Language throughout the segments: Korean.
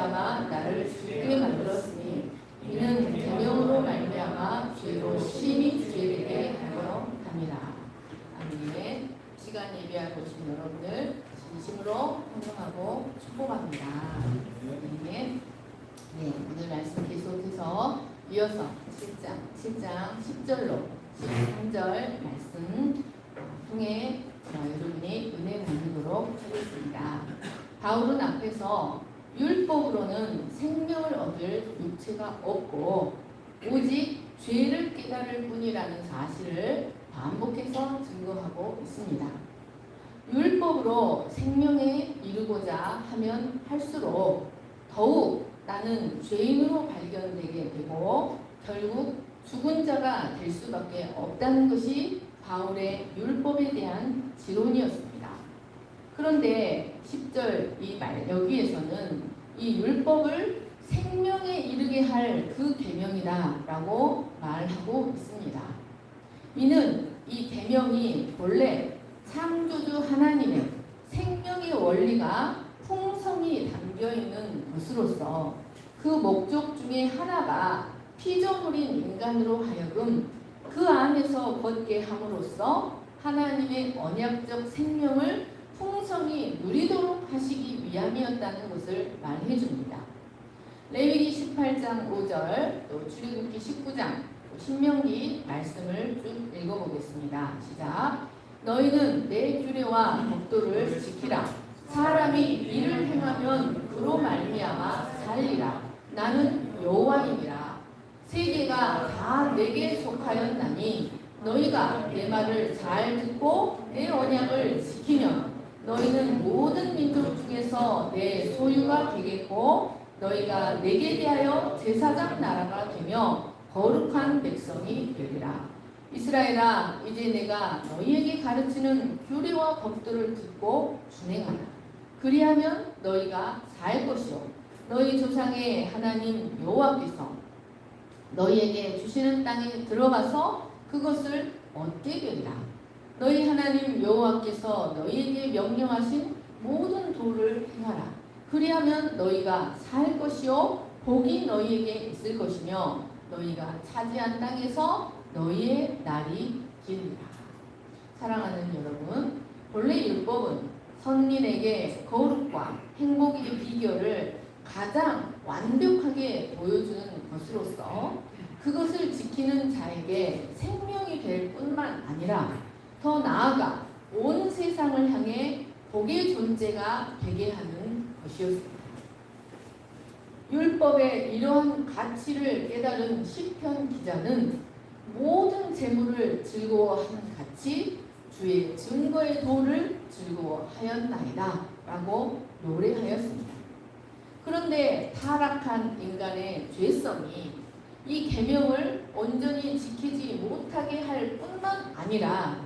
말미암아 나를 죽게 만들었으니 이는 계명으로 말미암아 죄로 심히 죄되게 하려 함이라. 아멘. 시간 예배하고 오신 여러분들 진심으로 환영하고 축복합니다. 아멘. 네, 오늘 말씀 계속해서 이어서 7장 10절로 13절 말씀 통해 여러분이 은혜 나누도록 하겠습니다. 바울은 앞에서 율법으로는 생명을 얻을 육체가 없고 오직 죄를 깨달을 뿐이라는 사실을 반복해서 증거하고 있습니다. 율법으로 생명에 이르고자 하면 할수록 더욱 나는 죄인으로 발견되게 되고 결국 죽은 자가 될 수밖에 없다는 것이 바울의 율법에 대한 지론이었습니다. 그런데 10절 이 말 여기에서는 이 율법을 생명에 이르게 할 그 계명이다 라고 말하고 있습니다. 이는 이 계명이 본래 창조주 하나님의 생명의 원리가 풍성히 담겨있는 것으로서 그 목적 중에 하나가 피조물인 인간으로 하여금 그 안에서 걷게 함으로써 하나님의 언약적 생명을 풍성히 누리도록 하시기 위함이었다는 것을 말해줍니다. 레위기 18장 5절, 또 출애굽기 19장, 또 신명기 말씀을 쭉 읽어보겠습니다. 시작. 너희는 내 규례와 법도를 지키라. 사람이 이를 행하면 그로 말미암아 살리라. 나는 여호와이니라. 세계가 다 내게 속하였나니 너희가 내 말을 잘 듣고 내 언약을 지키면 너희는 모든 민족 중에서 내 소유가 되겠고 너희가 내게 대하여 제사장 나라가 되며 거룩한 백성이 되리라. 이스라엘아, 이제 내가 너희에게 가르치는 규례와 법도를 듣고 준행하라. 그리하면 너희가 살 것이요 너희 조상의 하나님 여호와께서 너희에게 주시는 땅에 들어가서 그것을 얻게 되리라. 너희 하나님 여호와께서 너희에게 명령하신 모든 도를 행하라. 그리하면 너희가 살 것이요 복이 너희에게 있을 것이며 너희가 차지한 땅에서 너희의 날이 길리라. 사랑하는 여러분, 본래 율법은 선민에게 거룩과 행복의 비결을 가장 완벽하게 보여주는 것으로서 그것을 지키는 자에게 생명이 될 뿐만 아니라 더 나아가 온 세상을 향해 복의 존재가 되게 하는 것이었습니다. 율법의 이러한 가치를 깨달은 시편 기자는 모든 재물을 즐거워하는 같이 주의 증거의 도를 즐거워하였나이다 라고 노래하였습니다. 그런데 타락한 인간의 죄성이 이 계명을 온전히 지키지 못하게 할 뿐만 아니라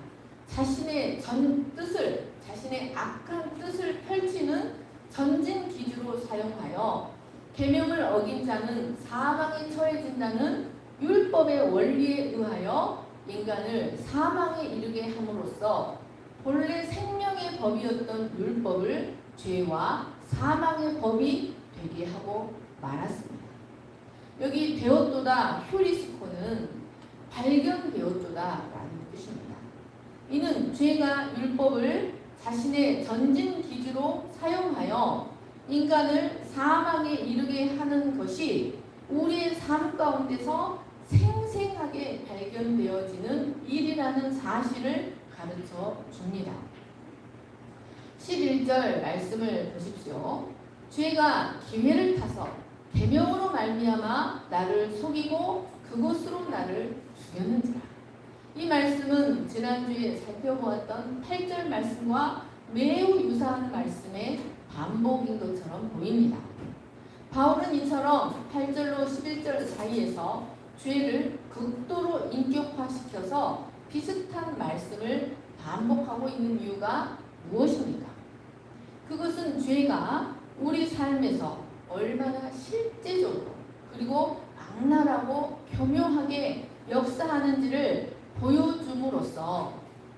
자신의 자신의 악한 뜻을 펼치는 전진 기주로 사용하여 계명을 어긴 자는 사망에 처해진다는 율법의 원리에 의하여 인간을 사망에 이르게 함으로써 본래 생명의 법이었던 율법을 죄와 사망의 법이 되게 하고 말았습니다. 여기 되었도다 휴리스코는 발견되었도다 라는 뜻입니다. 이는 죄가 율법을 자신의 전진 기주로 사용하여 인간을 사망에 이르게 하는 것이 우리의 삶 가운데서 생생하게 발견되어지는 일이라는 사실을 가르쳐 줍니다. 11절 말씀을 보십시오. 죄가 기회를 타서 계명으로 말미암아 나를 속이고 그것으로 나를 죽였는지라. 이 말씀은 지난주에 살펴보았던 8절 말씀과 매우 유사한 말씀의 반복인 것처럼 보입니다. 바울은 이처럼 8절로 11절 사이에서 죄를 극도로 인격화시켜서 비슷한 말씀을 반복하고 있는 이유가 무엇입니까? 그것은 죄가 우리 삶에서 얼마나 실제적으로 그리고 악랄하고 교묘하게 역사하는지를 보여줌으로써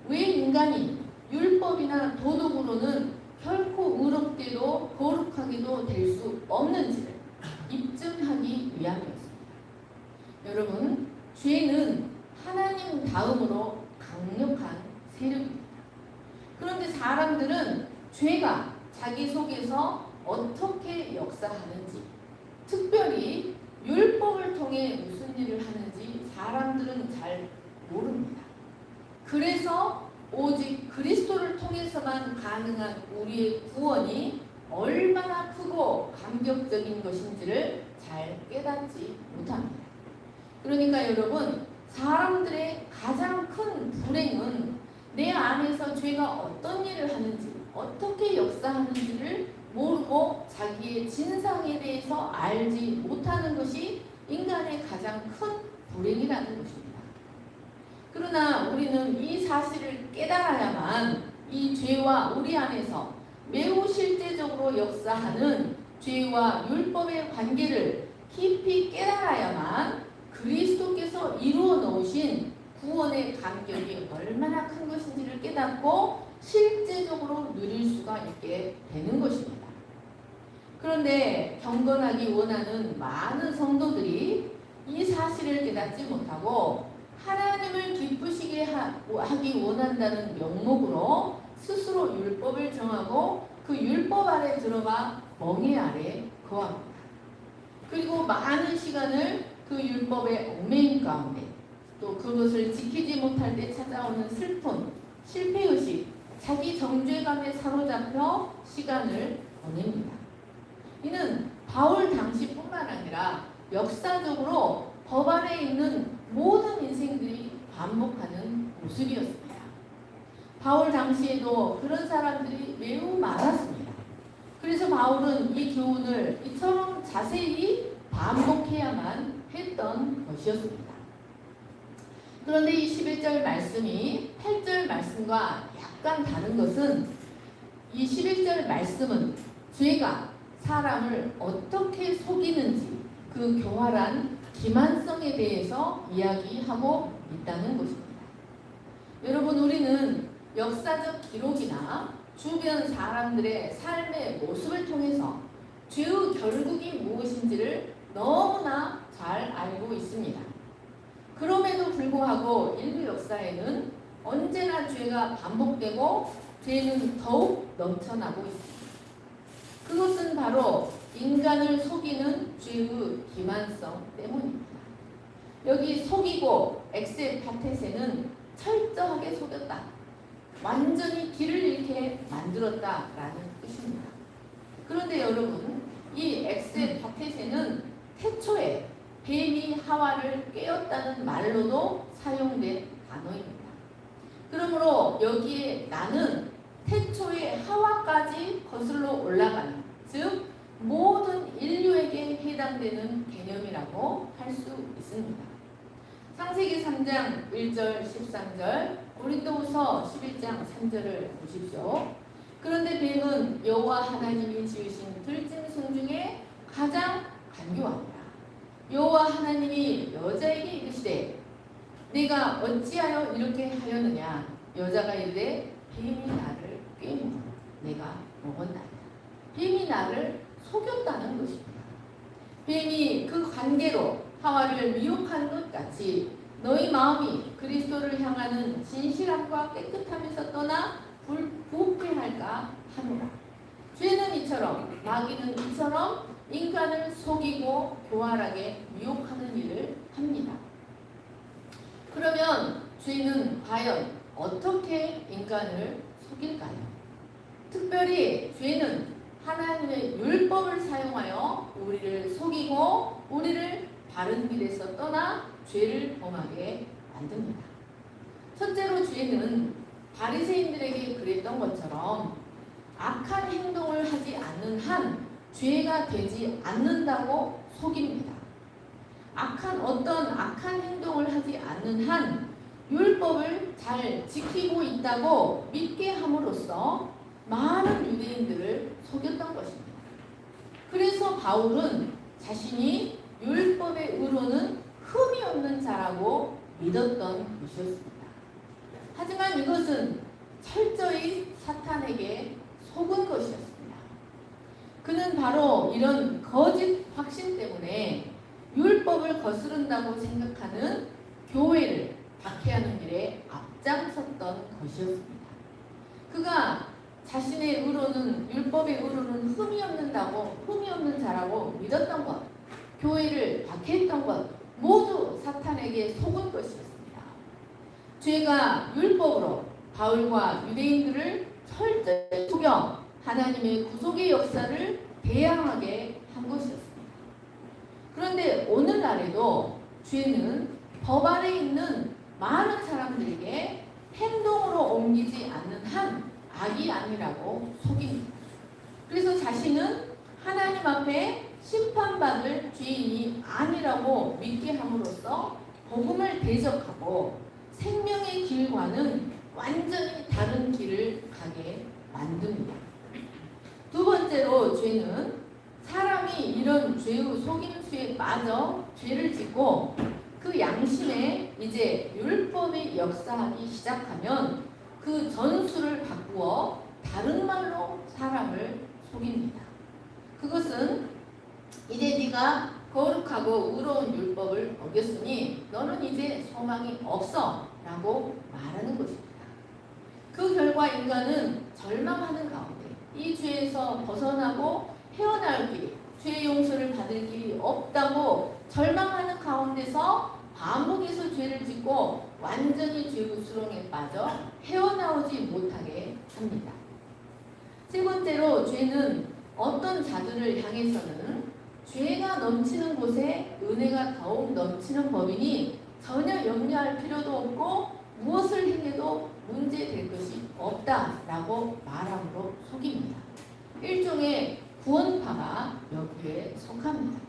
왜 인간이 율법이나 도덕으로는 결코 의롭게도 거룩하게도 될 수 없는지를 입증하기 위함이었습니다. 여러분, 죄는 하나님 다음으로 강력한 세력입니다. 그런데 사람들은 죄가 자기 속에서 어떻게 역사하는지, 특별히 율법을 통해 무슨 일을 하는지 사람들은 잘 모릅니다. 그래서 오직 그리스도를 통해서만 가능한 우리의 구원이 얼마나 크고 감격적인 것인지를 잘 깨닫지 못합니다. 그러니까 여러분, 사람들의 가장 큰 불행은 내 안에서 죄가 어떤 일을 하는지, 어떻게 역사하는지를 모르고 자기의 진상에 대해서 알지 못하는 것이 인간의 가장 큰 불행이라는 것입니다. 그러나 우리는 이 사실을 깨달아야만 이 죄와 우리 안에서 매우 실제적으로 역사하는 죄와 율법의 관계를 깊이 깨달아야만 그리스도께서 이루어 놓으신 구원의 감격이 얼마나 큰 것인지를 깨닫고 실제적으로 누릴 수가 있게 되는 것입니다. 그런데 경건하기 원하는 많은 성도들이 이 사실을 깨닫지 못하고 하나님을 기쁘시게 하기 원한다는 명목으로 스스로 율법을 정하고 그 율법 아래 들어가 멍에 아래 거합니다. 그리고 많은 시간을 그 율법의 얽매임 가운데, 또 그것을 지키지 못할 때 찾아오는 슬픔, 실패의식, 자기 정죄감에 사로잡혀 시간을 보냅니다. 이는 바울 당시뿐만 아니라 역사적으로 법 안에 있는 모든 인생들이 반복하는 모습이었습니다. 바울 당시에도 그런 사람들이 매우 많았습니다. 그래서 바울은 이 교훈을 이처럼 자세히 반복해야만 했던 것이었습니다. 그런데 이 11절 말씀이 8절 말씀과 약간 다른 것은, 이 11절 말씀은 죄가 사람을 어떻게 속이는지 그 교활한 기만성에 대해서 이야기하고 있다는 것입니다. 여러분, 우리는 역사적 기록이나 주변 사람들의 삶의 모습을 통해서 죄의 결국이 무엇인지를 너무나 잘 알고 있습니다. 그럼에도 불구하고 인류 역사에는 언제나 죄가 반복되고 죄는 더욱 넘쳐나고 있습니다. 그것은 바로 인간을 속이는 죄의 기만성 때문입니다. 여기 속이고 엑세파테세는 철저하게 속였다, 완전히 길을 잃게 만들었다라는 뜻입니다. 그런데 여러분, 이 엑세파테세는 태초에 뱀이 하와를 깨었다는 말로도 사용된 단어입니다. 그러므로 여기에 나는 태초에 하와까지 거슬러 올라가는, 즉 모든 인류에게 해당되는 개념이라고 할 수 있습니다. 창세기 3장 1절 13절, 고린도후서 11장 3절을 보십시오. 그런데 뱀은 여호와 하나님이 지으신 들짐승 중에 가장 간교합니다. 여호와 하나님이 여자에게 이르시되 네가 어찌하여 이렇게 하였느냐. 여자가 이르되 뱀이 나를 꿰므 내가 먹었나이다. 뱀이 나를 속였다는 것입니다. 뱀이 그 관계로 하와를 미혹한 것 같이 너희 마음이 그리스도를 향하는 진실함과 깨끗함에서 떠나 부패할까 하노라. 죄는 이처럼, 마귀는 이처럼 인간을 속이고 교활하게 미혹하는 일을 합니다. 그러면 죄는 과연 어떻게 인간을 속일까요? 특별히 죄는 하나님의 율법을 사용하여 우리를 속이고 우리를 바른 길에서 떠나 죄를 범하게 만듭니다. 첫째로 죄는 바리새인들에게 그랬던 것처럼 악한 행동을 하지 않는 한 죄가 되지 않는다고 속입니다. 어떤 악한 행동을 하지 않는 한 율법을 잘 지키고 있다고 믿게 함으로써 많은 유대인들을 속였던 것입니다. 그래서 바울은 자신이 율법의 의로는 흠이 없는 자라고 믿었던 것이었습니다. 하지만 이것은 철저히 사탄에게 속은 것이었습니다. 그는 바로 이런 거짓 확신 때문에 율법을 거스른다고 생각하는 교회를 박해하는 일에 앞장섰던 것이었습니다. 그가 자신의 의로는 율법의 의로는 흠이 없는 자라고 믿었던 것, 교회를 박해했던 것 모두 사탄에게 속은 것이었습니다. 죄가 율법으로 바울과 유대인들을 철저히 속여 하나님의 구속의 역사를 배양하게 한 것이었습니다. 그런데 오늘날에도 죄는 법 아래 있는 많은 사람들에게 행동으로 옮기지 않는 한 악이 아니라고 속입니다. 그래서 자신은 하나님 앞에 심판받을 죄인이 아니라고 믿게 함으로써 복음을 대적하고 생명의 길과는 완전히 다른 길을 가게 만듭니다. 두 번째로 죄는 사람이 이런 죄의 속임수에 빠져 죄를 짓고 그 양심에 이제 율법이 역사하기 시작하면 그 전술을 바꾸어 다른 말로 사람을 속입니다. 그것은 이제 네가 거룩하고 의로운 율법을 어겼으니 너는 이제 소망이 없어 라고 말하는 것입니다. 그 결과 인간은 절망하는 가운데 이 죄에서 벗어나고 헤어나올 길이, 죄의 용서를 받을 길이 없다고 절망하는 가운데서 반복해서 죄를 짓고 완전히 죄의 수렁에 빠져 헤어나오지 못하게 합니다. 세 번째로 죄는 어떤 자들을 향해서는 죄가 넘치는 곳에 은혜가 더욱 넘치는 법이니 전혀 염려할 필요도 없고 무엇을 행해도 문제될 것이 없다라고 말함으로 속입니다. 일종의 구원파가 여기에 속합니다.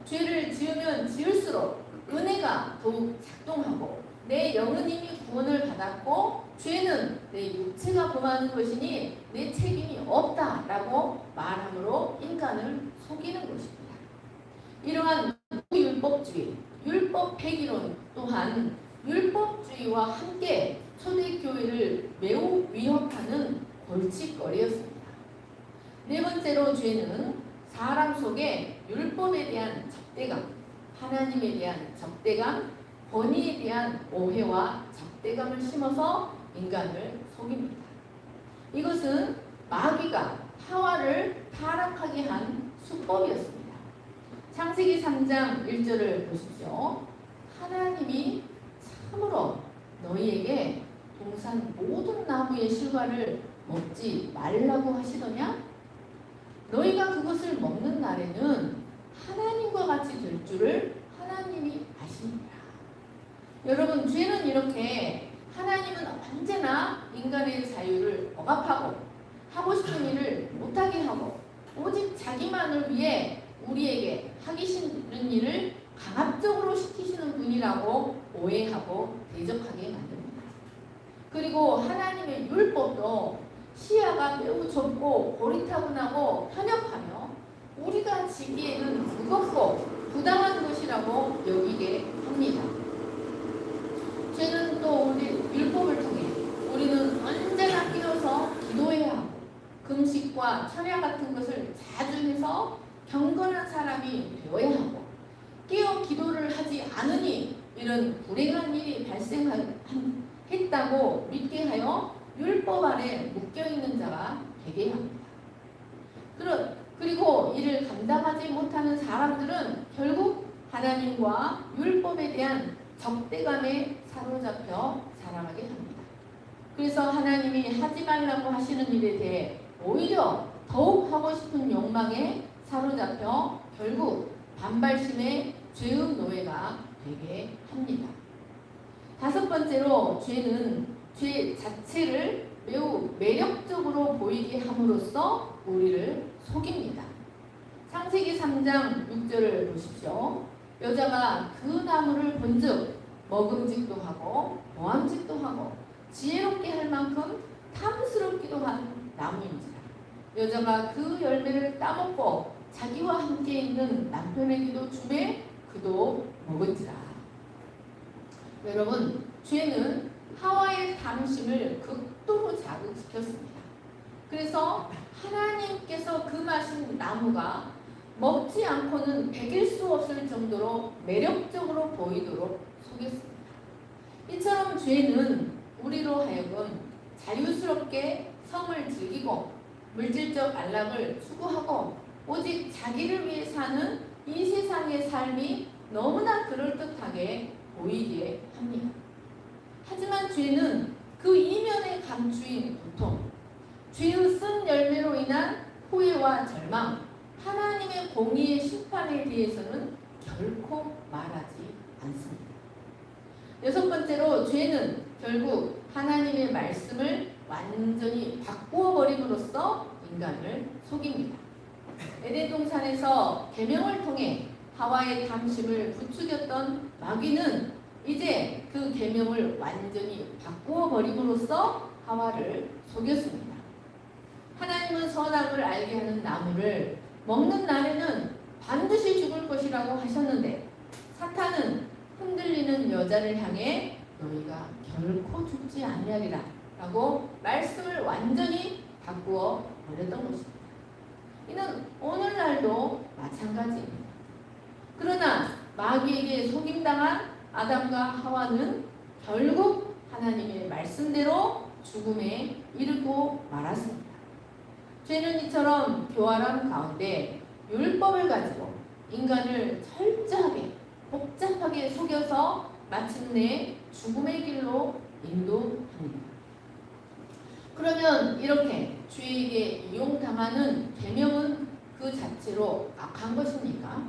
죄를 지으면 지을수록 은혜가 더욱 작동하고 내 영은 이미 구원을 받았고 죄는 내 육체가 범하는 것이니 내 책임이 없다라고 말함으로 인간을 속이는 것입니다. 이러한 율법주의, 율법 폐기론 또한 율법주의와 함께 초대교회를 매우 위협하는 골칫거리였습니다. 네 번째로 죄는 사람 속에 율법에 대한 적대감, 하나님에 대한 적대감, 권위에 대한 오해와 적대감을 심어서 인간을 속입니다. 이것은 마귀가 하와를 타락하게 한 수법이었습니다. 창세기 3장 1절을 보십시오. 하나님이 참으로 너희에게 동산 모든 나무의 실과를 먹지 말라고 하시더냐? 너희가 그것을 먹는 날에는 하나님과 같이 될 줄을 하나님이 아십니다. 여러분, 죄는 이렇게 하나님은 언제나 인간의 자유를 억압하고 하고 싶은 일을 못하게 하고 오직 자기만을 위해 우리에게 하기 싫은 일을 강압적으로 시키시는 분이라고 오해하고 대적하게 만듭니다. 그리고 하나님의 율법도 시야가 매우 좁고 고리타분하고 편협하며 우리가 지기에는 무겁고 부당한 것이라고 여기게 합니다. 죄는 또 우리 율법을 통해 우리는 언제나 깨어서 기도해야 하고 금식과 철야 같은 것을 자주 해서 경건한 사람이 되어야 하고 깨어 기도를 하지 않으니 이런 불행한 일이 발생했다고 믿게 하여 율법 아래 묶여있는 자가 되게 합니다. 그리고 이를 감당하지 못하는 사람들은 결국 하나님과 율법에 대한 적대감에 사로잡혀 살아가게 합니다. 그래서 하나님이 하지 말라고 하시는 일에 대해 오히려 더욱 하고 싶은 욕망에 사로잡혀 결국 반발심의 죄의 노예가 되게 합니다. 다섯 번째로 죄는 죄 자체를 매우 매력적으로 보이게 함으로써 우리를 속입니다. 창세기 3장 6절을 보십시오. 여자가 그 나무를 본즉 먹음직도 하고 보암직도 하고 지혜롭게 할 만큼 탐스럽기도 한 나무인지라. 여자가 그 열매를 따먹고 자기와 함께 있는 남편에게도 주매 그도 먹은지라. 여러분, 죄는 하와의 탐심을 극도로 자극시켰습니다. 그래서 하나님께서 금하신 나무가 먹지 않고는 배길 수 없을 정도로 매력적으로 보이도록 속였습니다. 이처럼 죄는 우리로 하여금 자유스럽게 성을 즐기고 물질적 안락을 추구하고 오직 자기를 위해 사는 이 세상의 삶이 너무나 그럴듯하게 보이게 합니다. 하지만 죄는 그 이면에 감추인 고통, 죄의 쓴 열매로 인한 후회와 절망, 하나님의 공의의 심판에 대해서는 결코 말하지 않습니다. 여섯 번째로 죄는 결국 하나님의 말씀을 완전히 바꾸어 버림으로써 인간을 속입니다. 에덴 동산에서 계명을 통해 하와의 탐심을 부추겼던 마귀는 이제 그 계명을 완전히 바꾸어 버림으로써 하와를 속였습니다. 하나님은 선악을 알게 하는 나무를 먹는 날에는 반드시 죽을 것이라고 하셨는데 사탄은 흔들리는 여자를 향해 너희가 결코 죽지 아니하리라 라고 말씀을 완전히 바꾸어 버렸던 것입니다. 이는 오늘날도 마찬가지입니다. 그러나 마귀에게 속임당한 아담과 하와는 결국 하나님의 말씀대로 죽음에 이르고 말았습니다. 죄는 이처럼 교활함 가운데 율법을 가지고 인간을 철저하게 복잡하게 속여서 마침내 죽음의 길로 인도합니다. 그러면 이렇게 죄에게 이용당하는 계명은 그 자체로 악한 것입니까?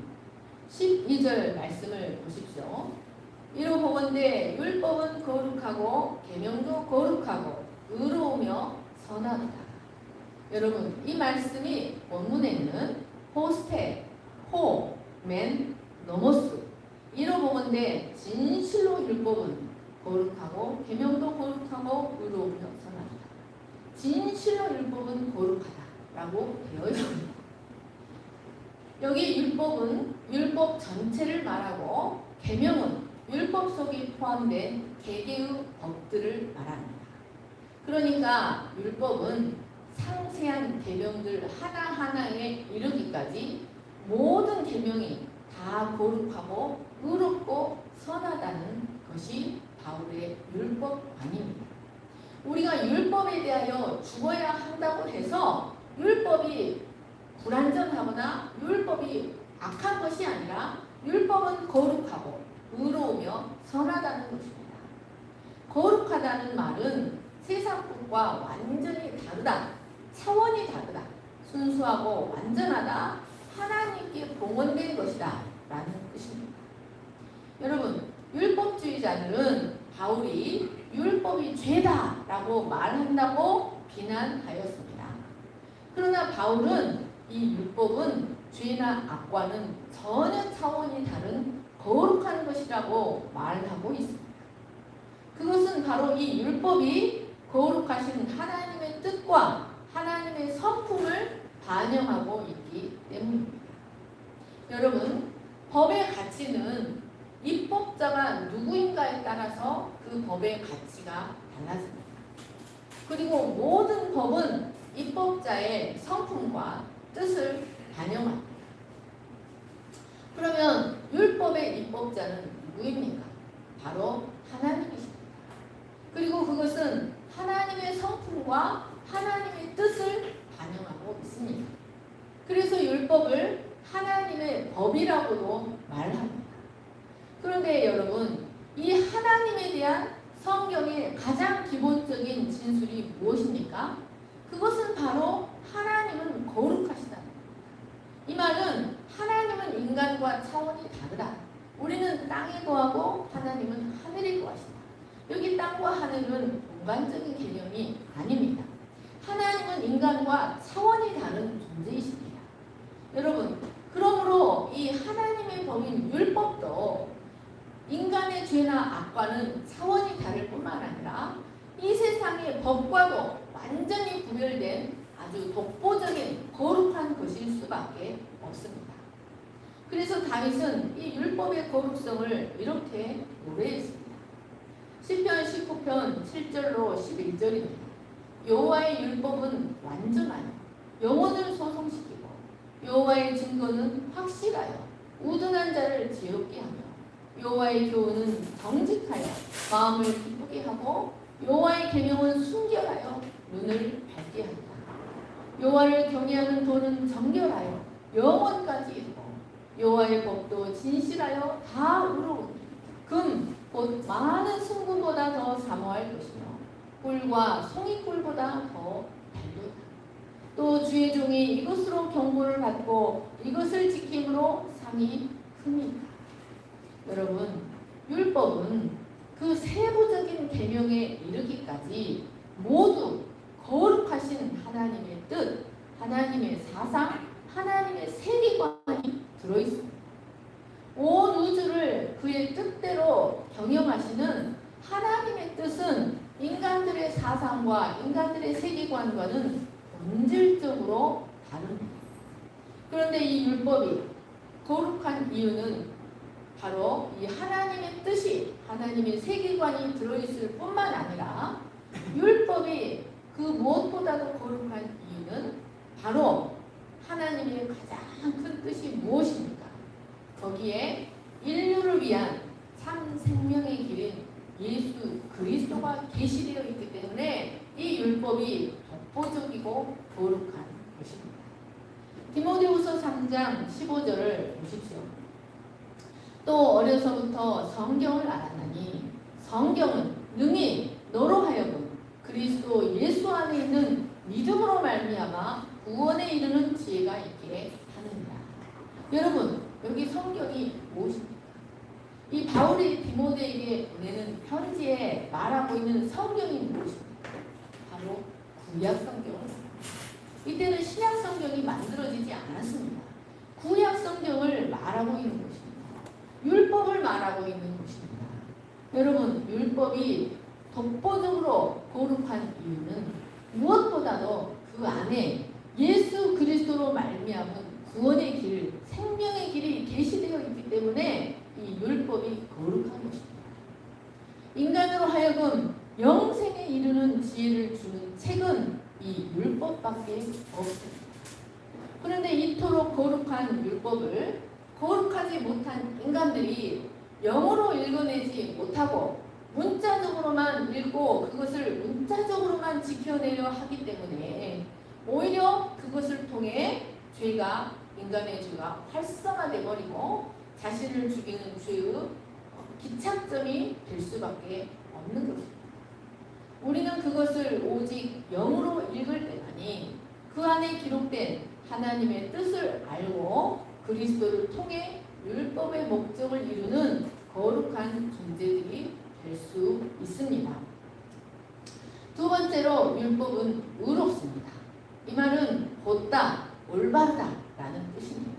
12절 말씀을 보십시오. 이로 보건대 율법은 거룩하고 계명도 거룩하고 의로우며 선하다. 여러분 이 말씀이 원문에는 호스테, 호, 맨, 노모스 이로 보건대 진실로 율법은 거룩하고 계명도 거룩하고 의로우며 선하다. 진실로 율법은 거룩하다라고 되어 있습니다. 여기 율법은 율법 전체를 말하고 계명은 율법 속에 포함된 개개의 법들을 말합니다. 그러니까 율법은 상세한 계명들 하나하나에 이르기까지 모든 계명이 다 거룩하고 의롭고 선하다는 것이 바울의 율법관입니다. 우리가 율법에 대하여 죽어야 한다고 해서 율법이 불완전하거나 율법이 악한 것이 아니라 율법은 거룩하고 의로우며 선하다는 것입니다. 거룩하다는 말은 세상 것과 완전히 다르다, 차원이 다르다, 순수하고 완전하다, 하나님께 봉헌된 것이다 라는 뜻입니다. 여러분 율법주의자들은 바울이 율법이 죄다 라고 말한다고 비난하였습니다. 그러나 바울은 이 율법은 죄나 악과는 전혀 차원이 다른 거룩한 것이라고 말하고 있습니다. 그것은 바로 이 율법이 거룩하신 하나님의 뜻과 하나님의 성품을 반영하고 있기 때문입니다. 여러분, 법의 가치는 입법자가 누구인가에 따라서 그 법의 가치가 달라집니다. 그리고 모든 법은 입법자의 성품과 뜻을 반영합니다. 그러면 율법의 입법자는 누구입니까? 바로 하나님이십니다. 그리고 그것은 하나님의 성품과 하나님의 뜻을 반영하고 있습니다. 그래서 율법을 하나님의 법이라고도 말합니다. 그런데 여러분, 이 하나님에 대한 성경의 가장 기본적인 진술이 무엇입니까? 그것은 바로 하나님은 거룩하시다. 이 말은 하나님은 인간과 차원이 다르다. 우리는 땅에 거하고 하나님은 하늘에 거하시다. 여기 땅과 하늘은 공간적인 개념이 아닙니다. 하나님은 인간과 차원이 다른 존재이십니다. 여러분, 그러므로 이 하나님의 법인 율법도 인간의 죄나 악과는 차원이 다를 뿐만 아니라 이 세상의 법과도 완전히 구별된 아주 독보적인 거룩한 것일 수밖에 없습니다. 그래서 다윗은 이 율법의 거룩성을 이렇게 노래했습니다. 시편 19편 7절로 11절입니다. 여호와의 율법은 완전하여 영혼을 소성시키고 여호와의 증거는 확실하여 우둔한 자를 지혜롭게 하며 여호와의 교훈은 정직하여 마음을 기쁘게 하고 여호와의 계명은 순결하여 눈을 밝게 한다. 여호와를 경외하는 도는 정결하여 영원까지 이르고 여호와의 법도 진실하여 다 의로우니 금 곧 많은 순금보다 더 사모할 것이며 꿀과 송이꿀보다 더 달도다. 또 주의 종이 이것으로 경고를 받고 이것을 지킴으로 상이 큽니다. 여러분, 율법은 그 세부적인 계명에 이르기까지 모두 거룩하신 하나님의 뜻, 하나님의 사상, 하나님의 세계관이 들어있습니다. 온 우주를 그의 뜻대로 경영하시는 하나님의 뜻은 인간들의 사상과 인간들의 세계관과는 본질적으로 다릅니다. 그런데 이 율법이 거룩한 이유는 바로 이 하나님의 뜻이, 하나님의 세계관이 들어있을 뿐만 아니라 율법이 그 무엇보다도 거룩한 이유는 바로 하나님의 가장 큰 뜻이 무엇입니까? 거기에 인류를 위한 참 생명의 길인 예수 그리스도가 계시되어 있기 때문에 이 율법이 독보적이고 거룩한 것입니다. 디모데후서 3장 15절을 보십시오. 또 어려서부터 성경을 알았나니 성경은 능히 너로 하여금 그리스도 예수 안에 있는 믿음으로 말미암아 구원에 이르는 지혜가 있게 하느니라. 여러분, 여기 성경이 무엇입니까? 이 바울이 디모데에게 보내는 편지에 말하고 있는 성경이 무엇입니까? 바로 구약 성경을. 이때는 신약 성경이 만들어지지 않았습니다. 구약 성경을 말하고 있는 것입니다. 율법을 말하고 있는 것입니다. 여러분, 율법이 독보적으로 거룩한 이유는 무엇보다도 그 안에 예수 그리스도로 말미암은 구원의 길, 생명의 길이 계시되어 있기 때문에 이 율법이 거룩한 것입니다. 인간으로 하여금 영생에 이르는 지혜를 주는 책은 이 율법밖에 없습니다. 그런데 이토록 거룩한 율법을 거룩하지 못한 인간들이 영어로 읽어내지 못하고 문자적으로만 읽고 그것을 문자적으로만 지켜내려 하기 때문에 오히려 그것을 통해 죄가, 인간의 죄가 활성화돼 버리고 자신을 죽이는 죄의 기착점이 될 수밖에 없는 것입니다. 우리는 그것을 오직 영으로 읽을 때만이 그 안에 기록된 하나님의 뜻을 알고 그리스도를 통해 율법의 목적을 이루는 거룩한 존재들이 될 수 있습니다. 두 번째로 율법은 의롭습니다. 이 말은 곧다, 올바르다 라는 뜻입니다.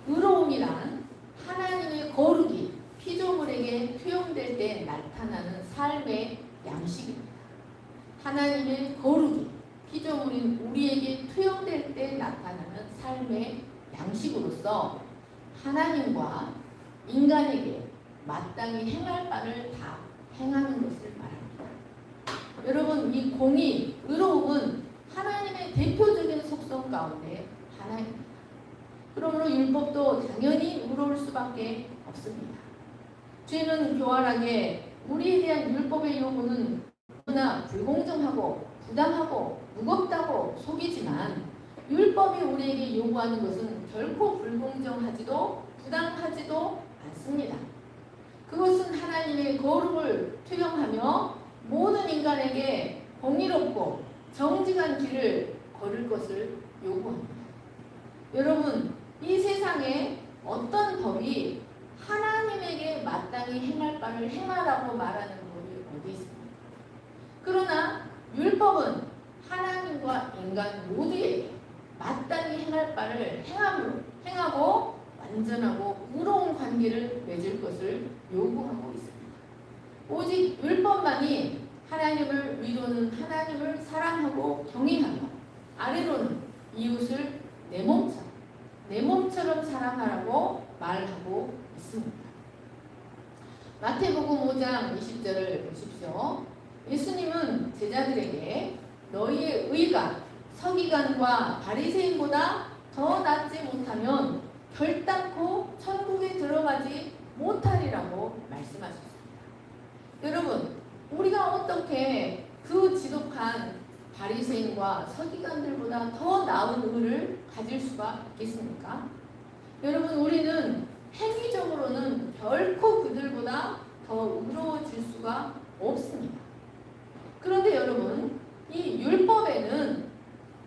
의로움이란 하나님의 거룩이 피조물에게 투영될 때 나타나는 삶의 양식입니다. 하나님의 거룩이 피조물인 우리에게 투영될 때 나타나는 삶의 양식으로서 하나님과 인간에게 마땅히 행할 바를 다 행하는 것을 말합니다. 여러분, 이 공의, 의로움은 하나님의 대표적인 속성 가운데 하나입니다. 그러므로 율법도 당연히 의로울 수밖에 없습니다. 죄는 교활하게 우리에 대한 율법의 요구는 너무나 불공정하고 부당하고 무겁다고 속이지만 율법이 우리에게 요구하는 것은 결코 불공정하지도 부당하지도 않습니다. 그것은 하나님의 거룩을 투영하며 모든 인간에게 공의롭고 정직한 길을 걸을 것을 요구합니다. 여러분, 이 세상에 어떤 법이 하나님에게 마땅히 행할 바를 행하라고 말하는 법이 어디 있습니까? 그러나 율법은 하나님과 인간 모두에게 마땅히 행할 바를 행하고 완전하고 의로운 관계를 맺을 것을 요구하고 있습니다. 오직 율법만이 하나님을 위로는 하나님을 사랑하고 경외하며 아래로는 이웃을 내 몸처럼 사랑하라고 말하고 있습니다. 마태복음 5장 20절을 보십시오. 예수님은 제자들에게 너희의 의가 서기관과 바리새인보다 더 낫지 못하면 결단코 천국에 들어가지 못하리라고 말씀하셨습니다. 여러분, 우리가 어떻게 그 지독한 바리새인과 서기관들보다 더 나은 의를 가질 수가 있겠습니까? 여러분, 우리는 행위적으로는 결코 그들보다 더 의로워질 수가 없습니다. 그런데 여러분, 이 율법에는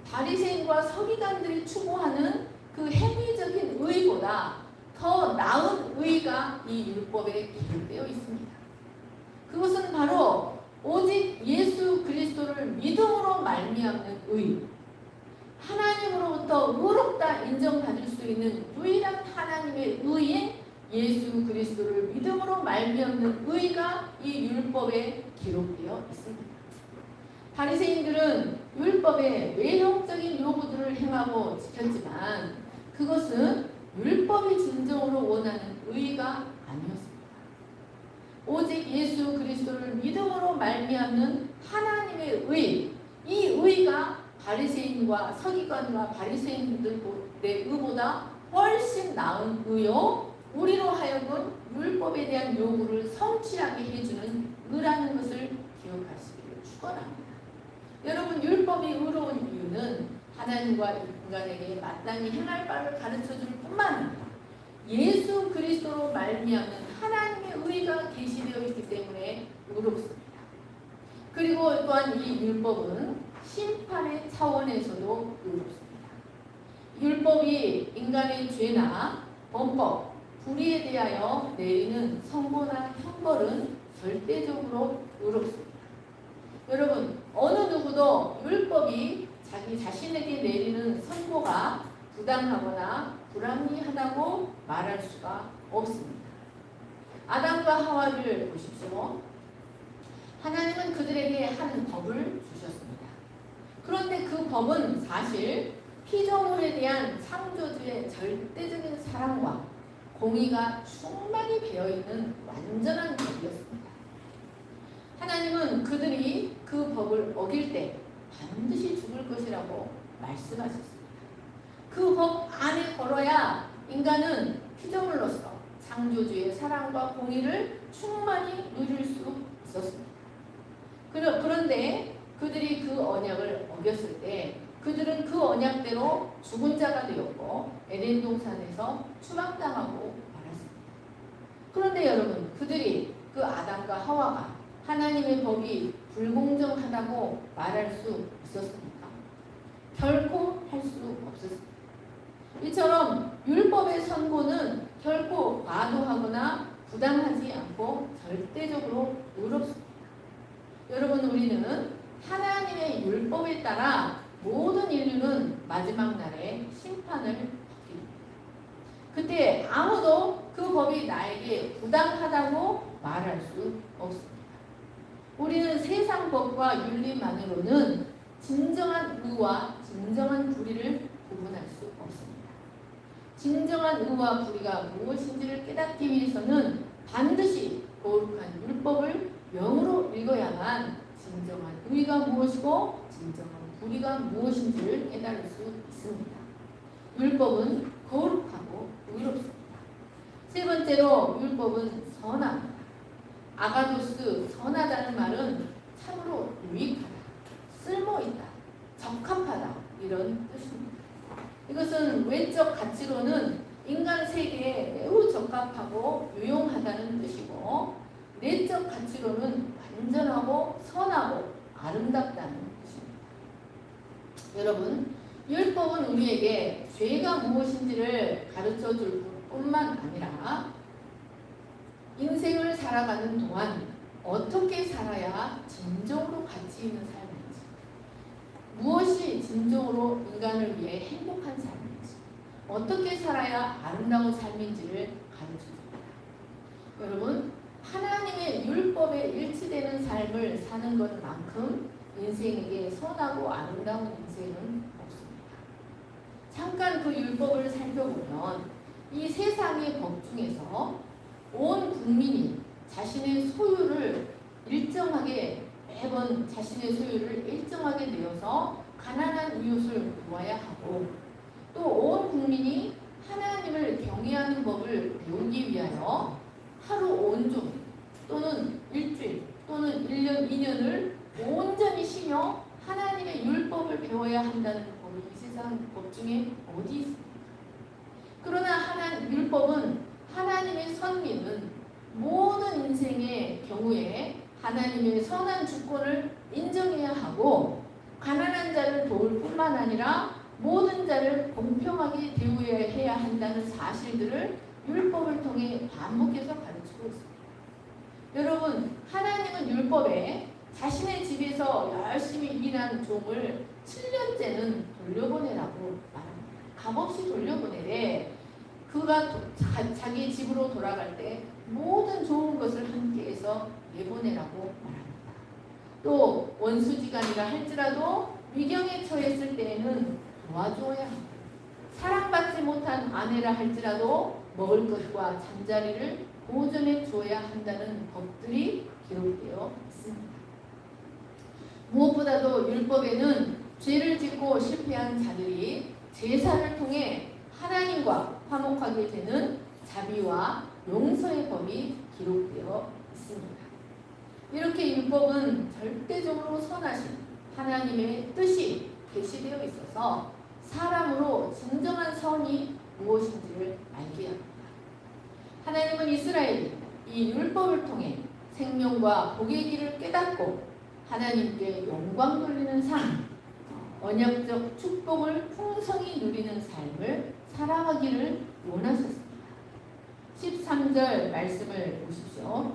바리새인과 서기관들이 추구하는 그 행위적인 의보다 더 나은 의가 이 율법에 기록되어 있습니다. 그것은 바로 오직 예수 그리스도를 믿음으로 말미암는 의, 하나님으로부터 의롭다 인정받을 수 있는 유일한 하나님의 의인 예수 그리스도를 믿음으로 말미암는 의가 이 율법에 기록되어 있습니다. 바리새인들은 율법의 외형적인 요구들을 행하고 지켰지만 그것은 율법이 진정으로 원하는 의가 아니었습니다. 오직 예수 그리스도를 믿음으로 말미암는 하나님의 의, 이 의가 바리새인과 서기관과 바리새인들의 의보다 훨씬 나은 의요, 우리로 하여금 율법에 대한 요구를 성취하게 해주는 의라는 것을 기억하시기를 축원합니다. 여러분, 율법이 의로운 이유는 하나님과 인간에게 마땅히 행할 바를 가르쳐줄 뿐만 아니라 예수 그리스도로 말미암는 하나님의 의가 계시되어 있기 때문에 의롭습니다. 그리고 또한 이 율법은 심판의 차원에서도 의롭습니다. 율법이 인간의 죄나 범법, 불의에 대하여 내리는 선고나 형벌은 절대적으로 의롭습니다. 여러분, 어느 누구도 율법이 자기 자신에게 내리는 선고가 부당하거나 불합리하다고 말할 수가 없습니다. 아담과 하와를 보십시오. 하나님은 그들에게 한 법을 주셨습니다. 그런데 그 법은 사실 피조물에 대한 창조주의 절대적인 사랑과 공의가 충만히 배어있는 완전한 법이었습니다. 하나님은 그들이 그 법을 어길 때 반드시 죽을 것이라고 말씀하셨습니다. 그 법 안에 걸어야 인간은 피조물로서 창조주의 사랑과 공의를 충만히 누릴 수 있었습니다. 그런데 그들이 그 언약을 어겼을 때 그들은 그 언약대로 죽은 자가 되었고 에덴 동산에서 추방당하고 말았습니다. 그런데 여러분, 그들이 그 아담과 하와가 하나님의 법이 불공정하다고 말할 수 있었습니까? 결코 할 수 없었습니다. 이처럼 율법의 선고는 결코 과도하거나 부당하지 않고 절대적으로 의롭습니다. 여러분, 우리는 하나님의 율법에 따라 모든 인류는 마지막 날에 심판을 받게 됩니다. 그때 아무도 그 법이 나에게 부당하다고 말할 수 없습니다. 우리는 세상 법과 윤리만으로는 진정한 의와 진정한 불의를 구분할 수 없습니다. 진정한 의와 불의가 무엇인지를 깨닫기 위해서는 반드시 거룩한 율법을 영으로 읽어야만 진정한 의가 무엇이고 진정한 불의가 무엇인지를 깨달을 수 있습니다. 율법은 거룩하고 의롭습니다. 세 번째로 율법은 선합니다. 아가도스, 선하다는 말은 참으로 유익하다, 쓸모있다, 적합하다 이런 뜻입니다. 이것은 외적 가치로는 인간 세계에 매우 적합하고 유용하다는 뜻이고 내적 가치로는 완전하고 선하고 아름답다는 뜻입니다. 여러분, 율법은 우리에게 죄가 무엇인지를 가르쳐 줄 뿐만 아니라 인생을 살아가는 동안 어떻게 살아야 진정으로 가치 있는 삶인지, 무엇이 진정으로 인간을 위해 행복한 삶인지, 어떻게 살아야 아름다운 삶인지를 가르쳐줍니다. 여러분, 하나님의 율법에 일치되는 삶을 사는 것만큼 인생에게 선하고 아름다운 인생은 없습니다. 잠깐 그 율법을 살펴보면 이 세상의 법 중에서 온 국민이 자신의 소유를 일정하게 매번 자신의 소유를 일정하게 내어서 가난한 이웃을 도와야 하고 또 온 국민이 하나님을 경외하는 법을 배우기 위하여 하루 온종 또는 일주일 또는 1년, 2년을 온전히 쉬며 하나님의 율법을 배워야 한다는 법이 이 세상 법 중에 어디 있습니까? 그러나 율법은 하나님의 선민은 모든 인생의 경우에 하나님의 선한 주권을 인정해야 하고 가난한 자를 도울 뿐만 아니라 모든 자를 공평하게 대우해야 한다는 사실들을 율법을 통해 반복해서 가르치고 있습니다. 여러분, 하나님은 율법에 자신의 집에서 열심히 일한 종을 7년째는 돌려보내라고 말합니다. 값없이 돌려보내래. 그가 자기 집으로 돌아갈 때 모든 좋은 것을 함께해서 내보내라고 말합니다. 또 원수지간이라 할지라도 위경에 처했을 때에는 도와줘야 합니다. 사랑받지 못한 아내라 할지라도 먹을 것과 잠자리를 보존해 줘야 한다는 법들이 기록되어 있습니다. 무엇보다도 율법에는 죄를 짓고 실패한 자들이 제사를 통해 하나님과 화목하게 되는 자비와 용서의 법이 기록되어 있습니다. 이렇게 율법은 절대적으로 선하신 하나님의 뜻이 계시되어 있어서 사람으로 진정한 선이 무엇인지를 알게 합니다. 하나님은 이스라엘이 이 율법을 통해 생명과 복의 길을 깨닫고 하나님께 영광 돌리는 삶, 언약적 축복을 풍성히 누리는 삶을 살아가기를 원하셨습니다. 13절 말씀을 보십시오.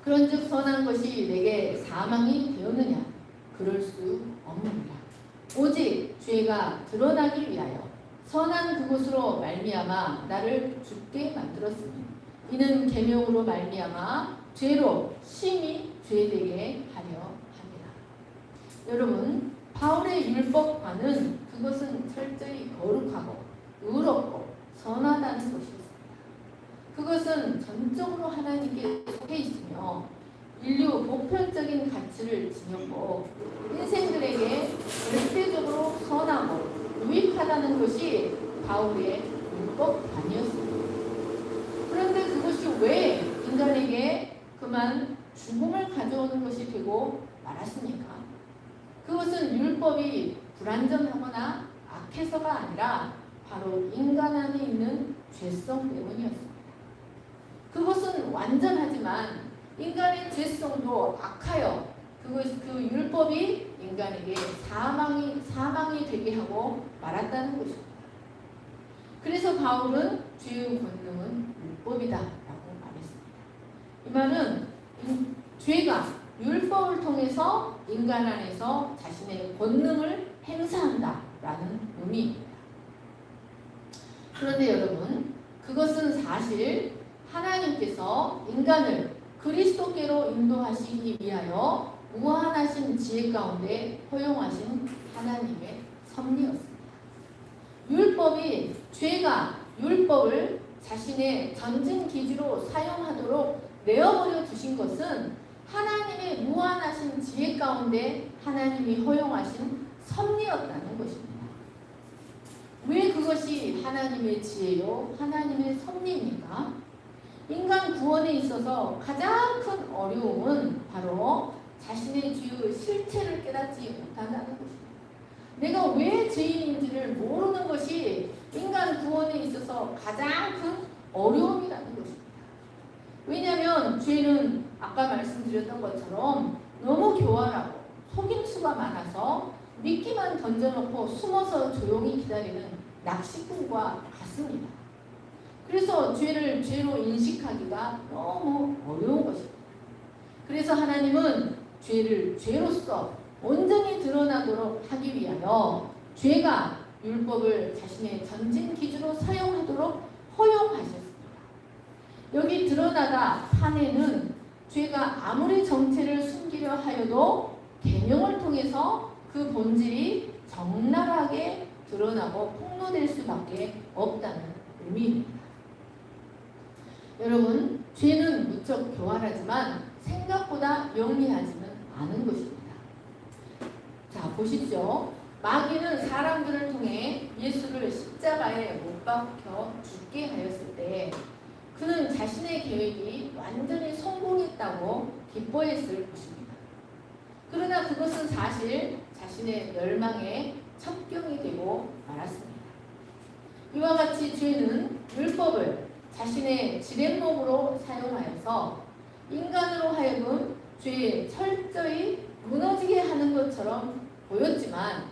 그런즉 선한 것이 내게 사망이 되었느냐? 그럴 수 없느니라. 오직 죄가 드러나기 위하여 선한 그것으로 말미암아 나를 죽게 만들었으니 이는 계명으로 말미암아 죄로 심히 죄되게 하려 함이라. 여러분, 바울의 율법과는 그것은 철저히 거룩하고 의롭고 선하다는 것이었습니다. 그것은 전적으로 하나님께 속해 있으며 인류 보편적인 가치를 지녔고 인생들에게 절대적으로 선하고 유익하다는 것이 바울의 율법관이었습니다. 그런데 그것이 왜 인간에게 그만 죽음을 가져오는 것이 되고 말았습니까? 그것은 율법이 불완전하거나 악해서가 아니라 바로 인간 안에 있는 죄성 때문이었습니다. 그것은 완전하지만 인간의 죄성도 악하여 그 율법이 인간에게 사망이 되게 하고 말았다는 것입니다. 그래서 바울은 죄의 권능은 율법이다라고 말했습니다. 이 말은 죄가 율법을 통해서 인간 안에서 자신의 권능을 행사한다라는 의미입니다. 그런데 여러분, 그것은 사실 하나님께서 인간을 그리스도께로 인도하시기 위하여 무한하신 지혜 가운데 허용하신 하나님의 섭리였습니다. 죄가 율법을 자신의 전진 기지로 사용하도록 내어버려 두신 것은 하나님의 무한하신 지혜 가운데 하나님이 허용하신 섭리였다는 것입니다. 왜 그것이 하나님의 지혜요, 하나님의 섭리입니까? 인간 구원에 있어서 가장 큰 어려움은 바로 자신의 죄의 실체를 깨닫지 못한다는 것입니다. 내가 왜 죄인인지를 모르는 것이 인간 구원에 있어서 가장 큰 어려움이라는 것입니다. 왜냐하면 죄는 아까 말씀드렸던 것처럼 너무 교활하고 속임수가 많아서 미끼만 던져놓고 숨어서 조용히 기다리는 낚시꾼과 같습니다. 그래서 죄를 죄로 인식하기가 너무 어려운 것입니다. 그래서 하나님은 죄를 죄로서 온전히 드러나도록 하기 위하여 죄가 율법을 자신의 전진 기준으로 사용하도록 허용하셨습니다. 여기 드러나다 판에는 죄가 아무리 정체를 숨기려 하여도 계명을 통해서 그 본질이 적나라하게 드러나고 폭로될 수밖에 없다는 의미입니다. 여러분, 죄는 무척 교활하지만 생각보다 영리하지는 아는 것입니다. 자, 보십시오. 마귀는 사람들을 통해 예수를 십자가에 못 박혀 죽게 하였을 때 그는 자신의 계획이 완전히 성공했다고 기뻐했을 것입니다. 그러나 그것은 사실 자신의 멸망의 첩경이 되고 말았습니다. 이와 같이 죄는 율법을 자신의 지렛목으로 사용하여서 인간으로 하여금 죄에 철저히 무너지게 하는 것처럼 보였지만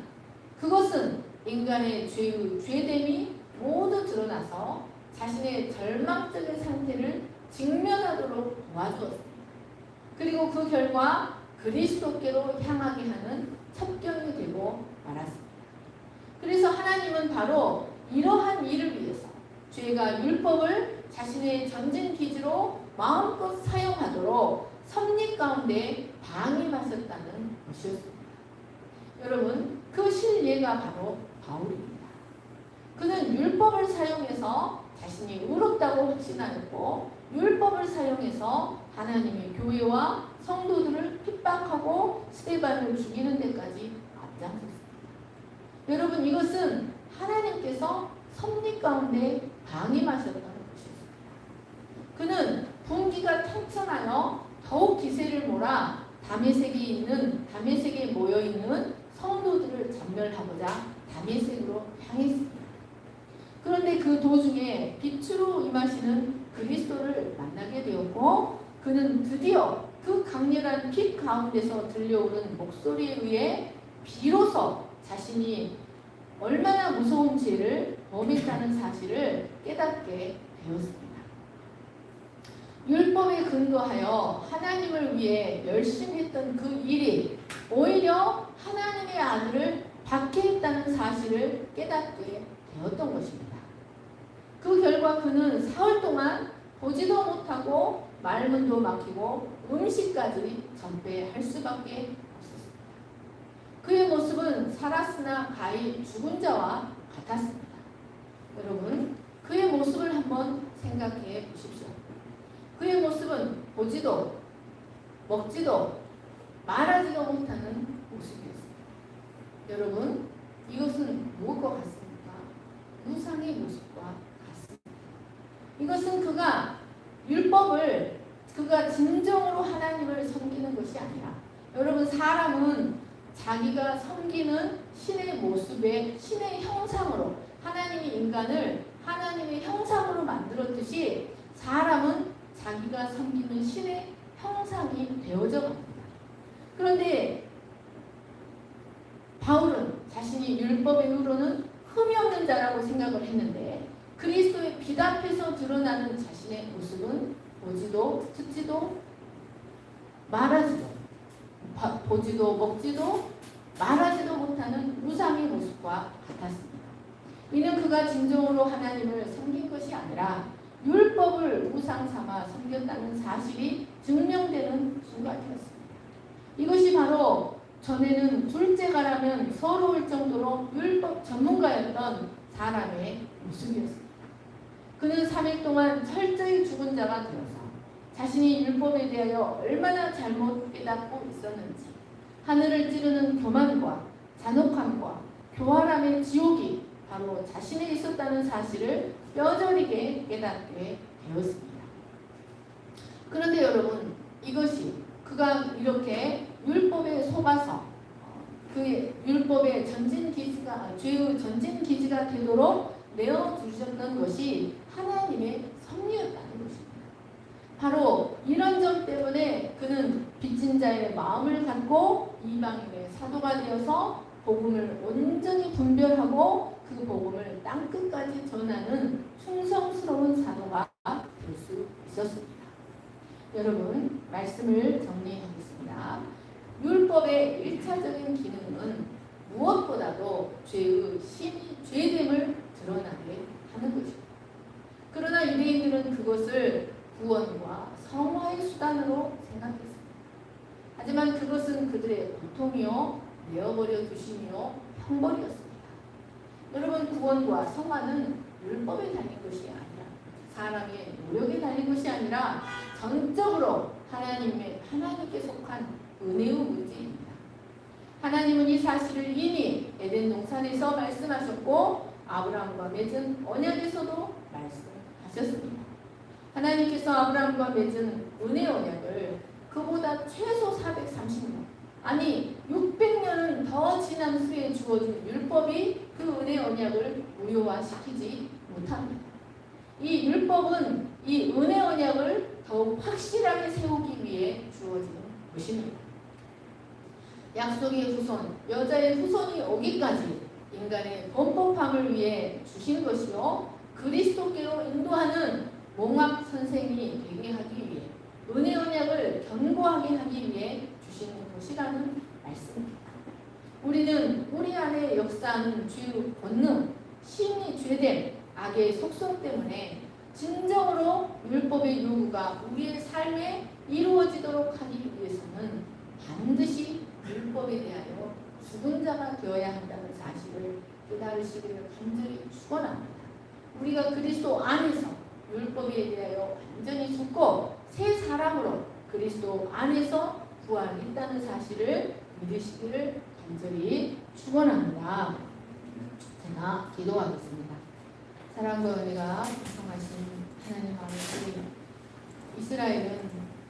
그것은 인간의 죄의 죄됨이 모두 드러나서 자신의 절망적인 상태를 직면하도록 도와주었습니다. 그리고 그 결과 그리스도께로 향하게 하는 첩경이 되고 말았습니다. 그래서 하나님은 바로 이러한 일을 위해서 죄가 율법을 자신의 전진기지로 마음껏 사용하도록 섭리 가운데 방임하셨다는 것이었습니다. 여러분, 그 실예가 바로 바울입니다. 그는 율법을 사용해서 자신이 의롭다고 확신하였고 율법을 사용해서 하나님의 교회와 성도들을 핍박하고 스데반을 죽이는 데까지 앞장섰습니다. 여러분, 이것은 하나님께서 섭리 가운데 방임하셨다는 것이었습니다. 그는 분기가 팽천하여 더욱 기세를 몰아 다메섹에 모여있는 성도들을 전멸하고자 다메섹으로 향했습니다. 그런데 그 도중에 빛으로 임하시는 그리스도를 만나게 되었고 그는 드디어 그 강렬한 빛 가운데서 들려오는 목소리에 의해 비로소 자신이 얼마나 무서운 죄를 범했다는 사실을 깨닫게 되었습니다. 율법에 근거하여 하나님을 위해 열심히 했던 그 일이 오히려 하나님의 아들을 박해했다는 사실을 깨닫게 되었던 것입니다. 그 결과 그는 사흘 동안 보지도 못하고 말문도 막히고 음식까지 전폐할 수밖에 없었습니다. 그의 모습은 살았으나 가히 죽은 자와 같았습니다. 여러분, 그의 모습을 한번 생각해 보십시오. 그의 모습은 보지도 먹지도 말하지도 못하는 모습이었습니다. 여러분, 이것은 무엇과 같습니까? 우상의 모습과 같습니다. 이것은 그가 진정으로 하나님을 섬기는 것이 아니라 여러분, 사람은 자기가 섬기는 신의 모습에 신의 형상으로 하나님이 인간을 하나님의 형상으로 만들었듯이 사람은 자기가 섬기는 신의 형상이 되어져 갑니다. 그런데 바울은 자신이 율법의 의로는 흠이 없는 자라고 생각을 했는데 그리스도의 빛 앞에서 드러나는 자신의 모습은 보지도 듣지도 말하지도 보지도 먹지도 말하지도 못하는 우상의 모습과 같았습니다. 이는 그가 진정으로 하나님을 섬긴 것이 아니라 율법을 우상 삼아 섬겼다는 사실이 증명되는 순간이었습니다. 이것이 바로 전에는 둘째가라면 서러울 정도로 율법 전문가였던 사람의 모습이었습니다. 그는 3일 동안 철저히 죽은 자가 되어서 자신이 율법에 대하여 얼마나 잘못 깨닫고 있었는지 하늘을 찌르는 교만과 잔혹함과 교활함의 지옥이 바로 자신에 있었다는 사실을 뼈저리게 깨닫게 되었습니다. 그런데 여러분, 이것이 그가 이렇게 율법에 속아서 그의 율법의 죄의 전진기지가 되도록 내어두셨던 것이 하나님의 섭리였다는 것입니다. 바로 이런 점 때문에 그는 빚진 자의 마음을 갖고 이방인의 사도가 되어서 복음을 온전히 분별하고 그 복음을 땅끝까지 전하는 충성스러운 사도가 될 수 있었습니다. 여러분, 말씀을 정리하겠습니다. 율법의 1차적인 기능은 무엇보다도 죄의 심히 죄됨을 드러나게 하는 것입니다. 그러나 유대인들은 그것을 구원과 성화의 수단으로 생각했습니다. 하지만 그것은 그들의 고통이요 내어버려 두심이요 형벌이었습니다. 여러분, 구원과 성화는 율법에 달린 것이 아니라 사람의 노력에 달린 것이 아니라 전적으로 하나님께 속한 은혜의 문제입니다. 하나님은 이 사실을 이미 에덴 동산에서 말씀하셨고 아브라함과 맺은 언약에서도 말씀하셨습니다. 하나님께서 아브라함과 맺은 은혜 언약을 그보다 최소 430년 아니 600년을 더 지난 후에 주어진 율법이 그 은혜 언약을 무효화시키지 못합니다. 이 율법은 이 은혜 언약을 더욱 확실하게 세우기 위해 주어지는 것입니다. 약속의 후손, 여자의 후손이 오기까지 인간의 범법함을 위해 주신 것이요 그리스도께로 인도하는 몽합 선생이 되게 하기 위해 은혜 언약을 견고하게 하기 위해 주신 것이라는 말씀입니다. 우리는 우리 안에 역사하는 죄의 본능, 심히 죄됨, 악의 속성 때문에 진정으로 율법의 요구가 우리의 삶에 이루어지도록 하기 위해서는 반드시 율법에 대하여 죽은 자가 되어야 한다는 사실을 깨달으시기를 간절히 축원합니다. 우리가 그리스도 안에서 율법에 대하여 완전히 죽고 새 사람으로 그리스도 안에서 부활했다는 사실을 믿으시기를 간절히 축원합니다. 제가 기도하겠습니다. 사랑과 은혜가 풍성하신 하나님 아버지, 이스라엘은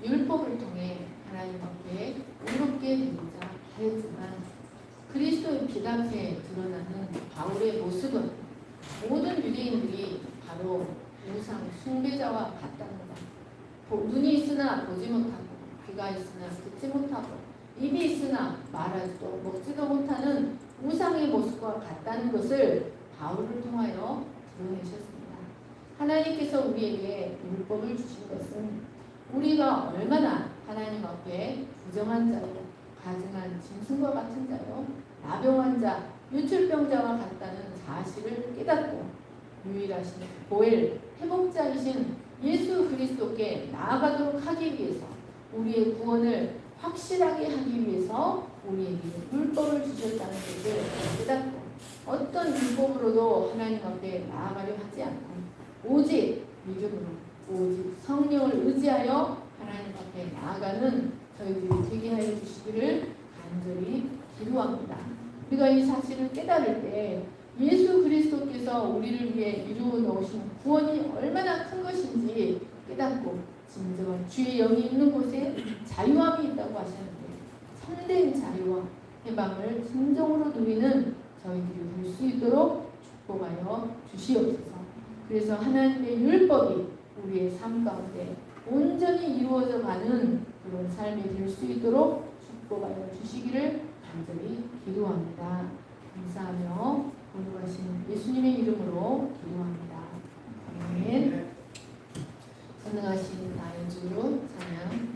율법을 통해 하나님 앞에 의롭게 되고자 하였지만 그리스도의 피 앞에 드러나는 바울의 모습은 모든 유대인들이 바로 우상 숭배자와 같답니다. 눈이 있으나 보지 못하고 귀가 있으나 듣지 못하고 입이 있으나 말하지도 먹지도 못하는 우상의 모습과 같다는 것을 바울을 통하여 드러내셨습니다. 하나님께서 우리에게 율법을 주신 것은 우리가 얼마나 하나님 앞에 부정한 자요, 가증한 짐승과 같은 자요, 나병한 자, 유출병자와 같다는 사실을 깨닫고 유일하신 보혈 회복자이신 예수 그리스도께 나아가도록 하기 위해서 우리의 구원을 확실하게 하기 위해서 우리에게 율법을 주셨다는 것을 깨닫고 어떤 율법으로도 하나님 앞에 나아가려 하지 않고 오직 믿음으로 오직 성령을 의지하여 하나님 앞에 나아가는 저희들이 되게 하여 주시기를 간절히 기도합니다. 우리가 이 사실을 깨달을 때 예수 그리스도께서 우리를 위해 이루어 놓으신 구원이 얼마나 큰 것인지 깨닫고 진정한 주의 영이 있는 곳에 자유함이 있다고 하셨는데 참된 자유와 해방을 진정으로 누리는 저희들이 될 수 있도록 축복하여 주시옵소서. 그래서 하나님의 율법이 우리의 삶 가운데 온전히 이루어져 가는 그런 삶이 될 수 있도록 축복하여 주시기를 간절히 기도합니다. 감사하며 거룩하신 예수님의 이름으로 기도합니다. 아멘. 전능하신 나의 주 찬양